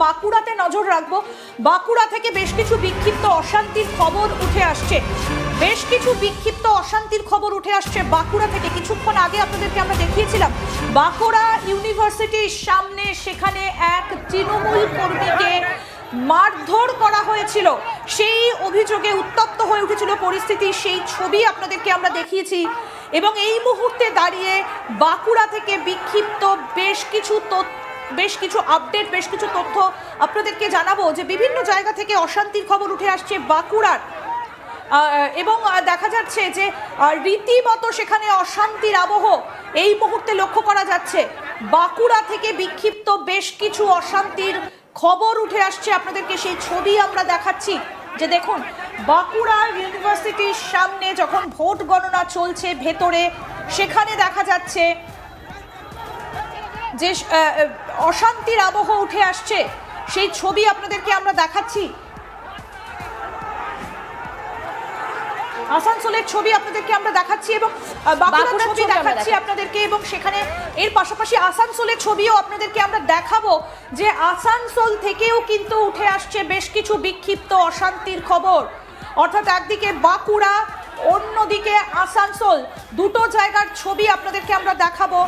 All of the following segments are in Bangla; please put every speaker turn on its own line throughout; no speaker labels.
বাঁকুড়াতে নজর রাখবো। বাঁকুড়া থেকে বেশ কিছু বিক্ষিপ্ত অশান্তির খবর উঠে আসছে। বেশ কিছু বিক্ষিপ্ত অশান্তির খবর উঠে আসছে বাঁকুড়া থেকে। কিছুক্ষণ আগে আপনাদেরকে আমরা দেখিয়েছিলাম বাঁকুড়া ইউনিভার্সিটির সামনে সেখানে এক তৃণমূল কর্মীকে মারধর করা হয়েছিল। সেই অভিযোগে উত্তপ্ত হয়ে উঠেছিল পরিস্থিতি, সেই ছবি আপনাদেরকে আমরা দেখিয়েছি। এবং এই মুহূর্তে দাঁড়িয়ে বাঁকুড়া থেকে বিক্ষিপ্ত বেশ কিছু আপডেট, বেশ কিছু তথ্য আপনাদেরকে জানাবো যে বিভিন্ন জায়গা থেকে অশান্তির খবর উঠে আসছে বাঁকুড়ার। এবং দেখা যাচ্ছে যে রীতিমতো সেখানে অশান্তির আবহ এই মুহূর্তে লক্ষ্য করা যাচ্ছে। বাঁকুড়া থেকে বিক্ষিপ্ত বেশ কিছু অশান্তির খবর উঠে আসছে, আপনাদেরকে সেই ছবি আমরা দেখাচ্ছি। যে দেখুন, বাঁকুড়া ইউনিভার্সিটির সামনে যখন ভোট গণনা চলছে ভেতরে, সেখানে দেখা যাচ্ছে যে অশান্তির আবহ উঠে আসছে। সেই ছবি আপনাদেরকে আমরা দেখাচ্ছি, আসানসোলের ছবি আপনাদেরকে আমরা দেখাচ্ছি এবং বাঁকুড়ার ছবি দেখাচ্ছি আপনাদেরকে। এবং সেখানে এর পাশাপাশি আসানসোলের ছবিও আপনাদেরকে আমরা দেখাবো যে আসানসোল থেকেও কিন্তু উঠে আসছে বেশ কিছু বিক্ষিপ্ত অশান্তির খবর। অর্থাৎ একদিকে বাঁকুড়া, অন্যদিকে আসানসোল, দুটো জায়গার ছবি আপনাদেরকে আমরা দেখাবো।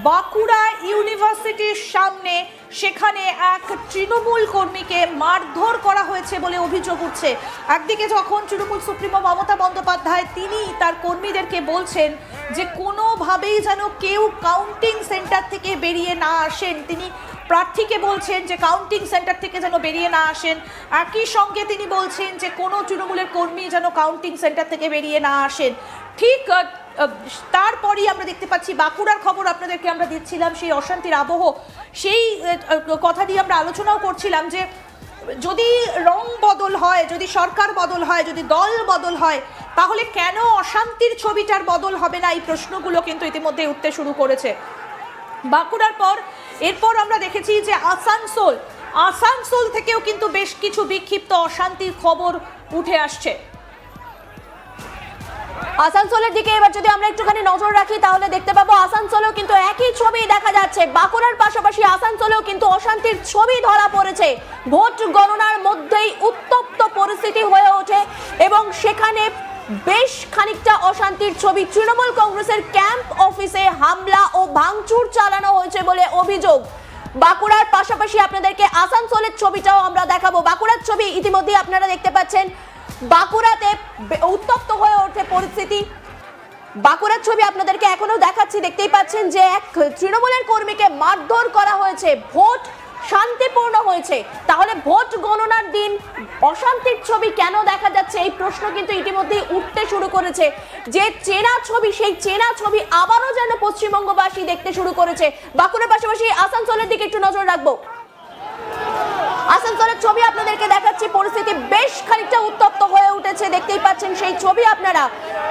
বাঁকুড়া ইউনিভার্সিটির সামনে সেখানে এক তৃণমূল কর্মীকে মারধর করা হয়েছে বলে অভিযোগ উঠছে। একদিকে যখন তৃণমূল সুপ্রিমো মমতা বন্দ্যোপাধ্যায় তিনি তার কর্মীদেরকে বলছেন যে কোনোভাবেই যেন কেউ কাউন্টিং সেন্টার থেকে বেরিয়ে না আসেন, তিনি প্রার্থীকে বলছেন যে কাউন্টিং সেন্টার থেকে যেন বেরিয়ে না আসেন। একই সঙ্গে তিনি বলছেন যে কোনো তৃণমূলের কর্মী যেন কাউন্টিং সেন্টার থেকে বেরিয়ে না আসেন। ঠিক তারপরই আমরা দেখতে পাচ্ছি বাঁকুড়ার খবর আপনাদেরকে আমরা দিচ্ছিলাম, সেই অশান্তির আবহ, সেই কথা নিয়ে আমরা আলোচনাও করছিলাম যে যদি রং বদল হয়, যদি সরকার বদল হয়, যদি দল বদল হয়, তাহলে কেন অশান্তির ছবিটার বদল হবে না? এই প্রশ্নগুলো কিন্তু ইতিমধ্যে উঠতে শুরু করেছে। বাঁকুড়ার পর এরপর আমরা দেখেছি যে আসানসোল থেকেও কিন্তু বেশ কিছু বিক্ষিপ্ত অশান্তির খবর উঠে আসছে।
আসানসোলের দিকে এবার যদি আমরা একটুখানি নজর রাখি তাহলে দেখতে পাবো আসানসোলেও কিন্তু একই ছবি দেখা যাচ্ছে। বাঁকুড়ার পাশাপাশি আসানসোলেও কিন্তু অশান্তির ছবি ধরা পড়েছে। ভোট গণনার মধ্যেই উত্তপ্ত পরিস্থিতি হয়ে ওঠে এবং সেখানে বেশ খানিকটা অশান্তির ছবি। তৃণমূল কংগ্রেসের ক্যাম্প অফিসে হামলা ও ভাঙচুর চালানো হয়েছে বলে অভিযোগ। বাঁকুড়ার পাশাপাশি আপনাদেরকে আসানসোলের ছবিটাও আমরা দেখাবো। বাঁকুড়ার ছবি ইতিমধ্যে আপনারা দেখতে পাচ্ছেন। বাঁকুড়াতে উত্তপ্ত হয়ে ওঠে পরিস্থিতি। বাঁকুড়ার ছবি আপনাদেরকে এখনো দেখাচ্ছি, দেখতেই পাচ্ছেন যে এক তৃণমূলের কর্মীকে মারধর করা হয়েছে। ভোট শান্তিপূর্ণ হয়েছে, তাহলে ভোট গণনার দিন অশান্তির ছবি কেন দেখা যাচ্ছে? এই প্রশ্ন কিন্তু ইতিমধ্যেই উঠতে শুরু করেছে। যে চেনা ছবি, সেই চেনা ছবি আবারও যেন পশ্চিমবঙ্গবাসী দেখতে শুরু করেছে। বাঁকুড়ার পাশাপাশি আসানসোলের দিকে একটু নজর রাখবো। আসানসোলের ছবি আপনাদেরকে দেখাচ্ছি, পরিস্থিতি বেশ খানিকটা উত্তপ্ত হয়ে উঠেছে, দেখতেই পাচ্ছেন সেই ছবি আপনারা।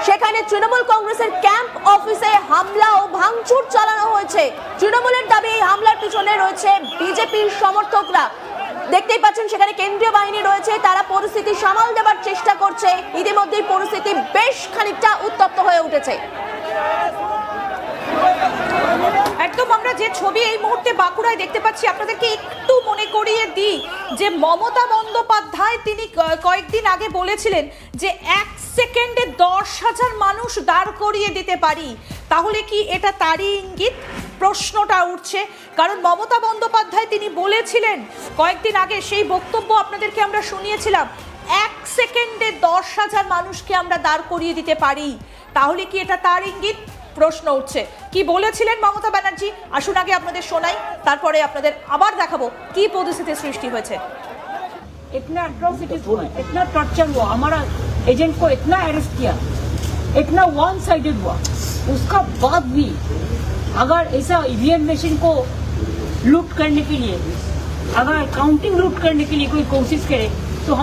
সেখানে তৃণমূল কংগ্রেসের ক্যাম্প অফিসে হামলা ও ভাঙচুর চালানো হয়েছে। তৃণমূলের দাবি এই হামলার পিছনে রয়েছে বিজেপির সমর্থকরা। দেখতেই পাচ্ছেন সেখানে কেন্দ্রীয় বাহিনী রয়েছে, তারা পরিস্থিতি সামাল দেবার চেষ্টা করছে। ইতিমধ্যেই পরিস্থিতি বেশ খানিকটা উত্তপ্ত হয়ে উঠেছে।
একদম আমরা যে ছবি এই মুহূর্তে বাঁকুড়ায় দেখতে পাচ্ছি, আপনাদেরকে একটু মনে করিয়ে দিই যে মমতা বন্দ্যোপাধ্যায় তিনি কয়েকদিন আগে বলেছিলেন যে 1 সেকেন্ডে 10,000 মানুষ দাঁড় করিয়ে দিতে পারি। তাহলে কি এটা তারই ইঙ্গিত? প্রশ্নটা উঠছে। কারণ মমতা বন্দ্যোপাধ্যায় তিনি বলেছিলেন কয়েকদিন আগে, সেই বক্তব্য আপনাদেরকে আমরা শুনিয়েছিলাম, 1 সেকেন্ডে 10,000 মানুষকে আমরা দাঁড় করিয়ে দিতে পারি। তাহলে কি এটা তার ইঙ্গিত? প্রশ্ন উঠছে। কি বলেছিলেন মমতা ব্যানার্জি, আসুন আগে আপনাদের শোনাই, তারপরে আপনাদের আবার দেখাবো কি পরিস্থিতির সৃষ্টি হয়েছে।
इतना अट्रॉसिटीज हुआ, इतना टॉर्चर हुआ, हमारा एजेंट को इतना अरेस्ट किया, इतना वन साइडेड हुआ, उसका बाद भी अगर ऐसा ईवीएम मशीन को लूट करने के लिए, अगर काउंटिंग लूट करने के लिए कोई कोशिश करे तो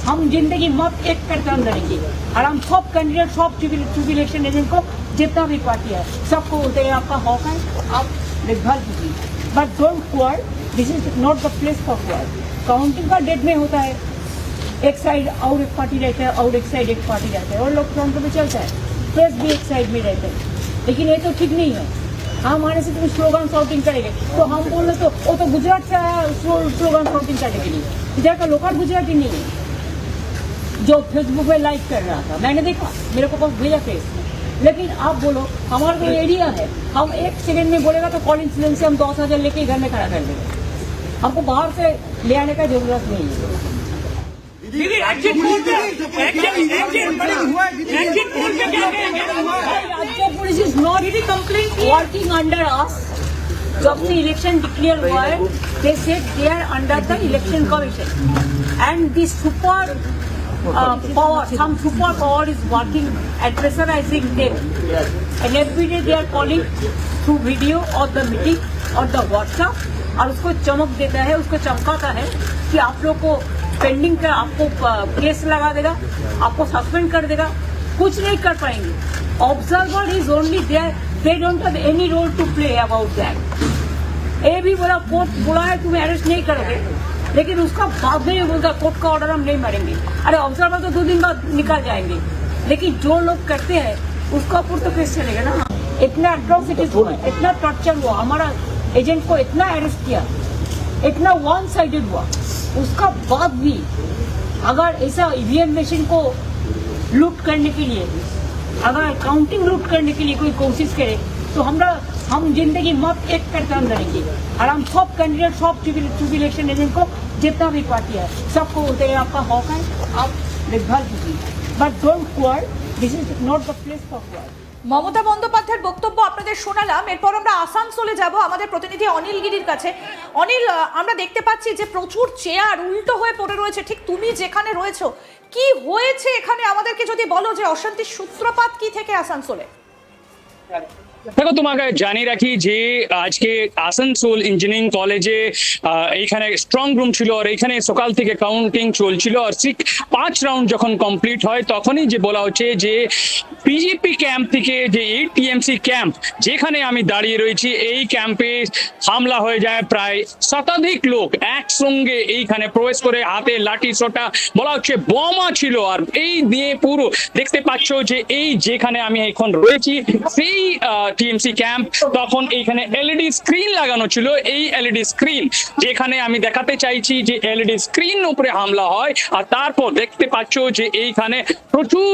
हम जिंदगी मौत एक करके हम लड़ेंगे। और हम सब कैंडिडेट, सब चीफ इलेक्शन एजेंट को, जितना भी पार्टी है, सबको बोलते हैं आपका हक है, आप देखभाल कीजिए, but don't quarrel, this is not the place for quarrel. Counting का डेट में होता है, एक साइड और एक पार्टी रहता है और एक साइड एक पार्टी रहता है, और लोकतंत्र में चलता है, प्रेस भी एक साइड में रहता है, लेकिन ये तो ठीक नहीं है। हमारे से तुम स्लोगन शॉटिंग करेंगे, तो हम बोले तो वो तो गुजरात से स्लोगन शॉटिंग करने के लिए, इधर का लोकल गुजराती नहीं है जो फेसबुक पे लाइक कर रहा था। मैंने देखा, मेरे को पास भेजा फेस। लेकिन आप बोलो हमारा तो एरिया है, हम एक सेकंड में बोलेगा तो कॉल इंसिडेंट से हम 10,000 लेके घर में खड़ा कर देंगे। हमको बाहर से ले आने का जरूरत नहीं है। राज्य police is not working under us. जब से इलेक्शन डिक्लेयर हुआ है, they said they are under the election commission and this super power, some super power is working and pressurizing them, and every day they are calling through video or the meeting or the WhatsApp, और उसको चमक देता है, उसको चमकाता है कि आप लोग को पेंडिंग का आपको केस लगा देगा, आपको सस्पेंड कर देगा, कुछ नहीं कर पाएंगे। Observer is only there, they don't have any role to play about that. ये भी बोला कोर्ट बोला है तुम्हें अरेस्ट नहीं करोगे, लेकिन उसका बाद में बोलता कोर्ट का ऑर्डर हम नहीं मारेंगे। अरे ऑब्जर्वर तो 2 दिन बाद निकल जाएंगे, लेकिन जो लोग करते हैं उसका ऊपर तो केस चलेगा ना। इतना अट्रॉसिटीज हुआ, इतना टॉर्चर हुआ, हमारा एजेंट को इतना अरेस्ट किया, इतना वन साइडेड हुआ, उसका बाद भी अगर ऐसा ईवीएम मशीन को लूट करने के लिए, अगर काउंटिंग लूट करने के लिए कोई कोशिश करे तो हम जिंदगी मत एक पैटर्न करेंगे, और हम सब कैंडिडेट, सब चीफ इलेक्शन एजेंट को, जितना भी पार्टी है, सबको बोलते हैं आपका हक है, आप देखभाल कीजिए, but don't quarrel, this is not the place for quarrel.
Mamata বন্দ্যোপাধ্যায়ের বক্তব্য আপনাদের শোনালাম। এরপর আমরা আসানসোলে যাব আমাদের প্রতিনিধি অনিল গিরির কাছে। অনিল, আমরা দেখতে পাচ্ছি যে প্রচুর চেয়ার উল্টো হয়ে পড়ে রয়েছে, ঠিক তুমি যেখানে রয়েছো। কি হয়েছে এখানে, আমাদেরকে যদি বলো যে অশান্তির সূত্রপাত কি থেকে আসানসোলে?
দেখো, তোমাকে জানিয়ে রাখি যে আজকে আসানসোল ইঞ্জিনিয়ারিং কলেজে এইখানে স্ট্রং রুম ছিল, আর এইখানে সকাল থেকে কাউন্টিং চলছিল, আর 5 রাউন্ড যখন কমপ্লিট হয় তখনই যে বলা হচ্ছে যে বিজেপি ক্যাম্প থেকে, যে এই টিএমসি ক্যাম্প যেখানে আমি দাঁড়িয়ে রয়েছি, এই ক্যাম্পে হামলা হয়ে যায়। প্রায় শতাধিক লোক একসঙ্গে এইখানে প্রবেশ করে, হাতে লাঠি সোটা, বলা হচ্ছে বোমা ছিল। আর এই দিয়ে পুরো দেখতে পাচ্ছ যে এই যেখানে আমি এখন রয়েছি সেই টিএমসি ক্যাম্প, তখন এইখানে এলইডি স্ক্রিন লাগানো ছিল। এই এলইডি স্ক্রিন যেখানে আমি দেখাতে চাইছি যে এলইডি স্ক্রিন উপরে হামলা হয়, আর তারপর দেখতে পাচ্ছ যে এইখানে প্রচুর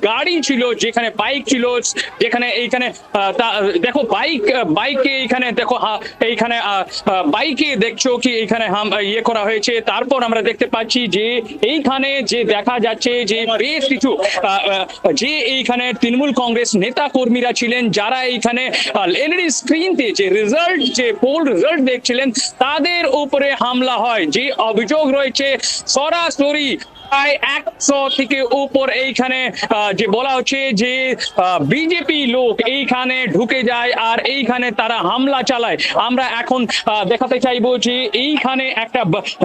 গাড়ি ছিল, যেখানে বাইক ছিল, যেখানে এইখানে দেখো বাইকে এইখানে দেখো, এইখানে বাইকে দেখছো কি এইখানে ইয়ে করা হয়েছে। তারপর আমরা দেখতে পাচ্ছি যে এইখানে যে দেখা যাচ্ছে যে বেশ কিছু যে এইখানে তৃণমূল কংগ্রেস নেতা কর্মীরা ছিলেন, যারা এইখানে এলইডি স্ক্রিনতে যে রেজাল্ট, যে পোল রেজাল্ট দেখছিলেন, তাদের উপরে হামলা হয়। যে অভিযোগ রয়েছে সরাসরি প্রায় 100 থেকে উপর এইখানে যে বলা হচ্ছে যে বিজেপি লোক এইখানে ঢুকে যায় আর এইখানে তারা হামলা চালায়। আমরা এখন দেখাতে চাইবো যে এইখানে একটা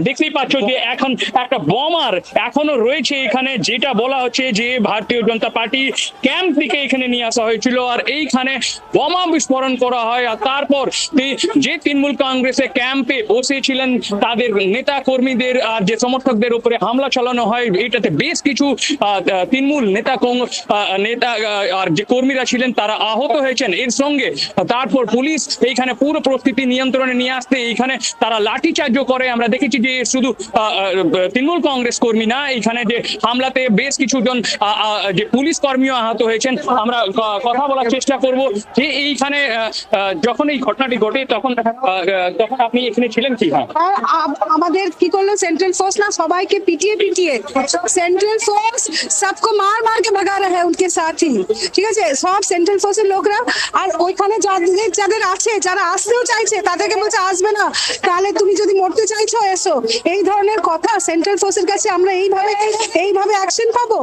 দেখতেই পাচ্ছ যে এখন একটা বোমার এখনো রয়েছে এখানে, যেটা বলা হচ্ছে যে ভারতীয় জনতা পার্টি ক্যাম্প থেকে এখানে নিয়ে আসা হয়েছিল, আর এইখানে বোমা বিস্ফোরণ করা হয়। আর তারপর যে তৃণমূল কংগ্রেসের ক্যাম্পে বসেছিলেন তাদের নেতা কর্মীদের আর যে সমর্থকদের উপরে হামলা চালানো হয়। এটাতে বেশ কিছু তৃণমূল নেতা আর যে কর্মীরা ছিলেন তারা আহত হয়েছেন। এর সঙ্গে তারপর পুলিশ এইখানে পুরো পরিস্থিতি নিয়ন্ত্রণে নিয়ে আসতে এইখানে তারা লাঠিচার্জ করে। আমরা দেখেছি যে শুধু তৃণমূল কংগ্রেস কর্মী না, এইখানে যে হামলাতে বেশ কিছু জন যে পুলিশ কর্মীও আহত হয়েছেন। আমরা কথা বলার চেষ্টা করব যে এইখানে যখন এই ঘটনাটি ঘটে তখন আপনি এখানে ছিলেন কি?
আমাদের কি করলো সেন্ট্রাল ফোর্স না, সবাইকে পিটিয়ে সেন্ট্রাল ফোর্স সবকো মার के भगा रहे हैं उनके साथ ही, ঠিক আছে, সব সেন্ট্রাল ফোর্সের লোকরা। আর ওইখানে যাদের আছে, যারা আসতেও চাইছে তাদেরকে বলছে আসবে না, তাহলে তুমি যদি মরতে চাইছো এসো, এই ধরনের কথা। সেন্ট্রাল ফোর্সের কাছে আমরা এইভাবে অ্যাকশন পাবো?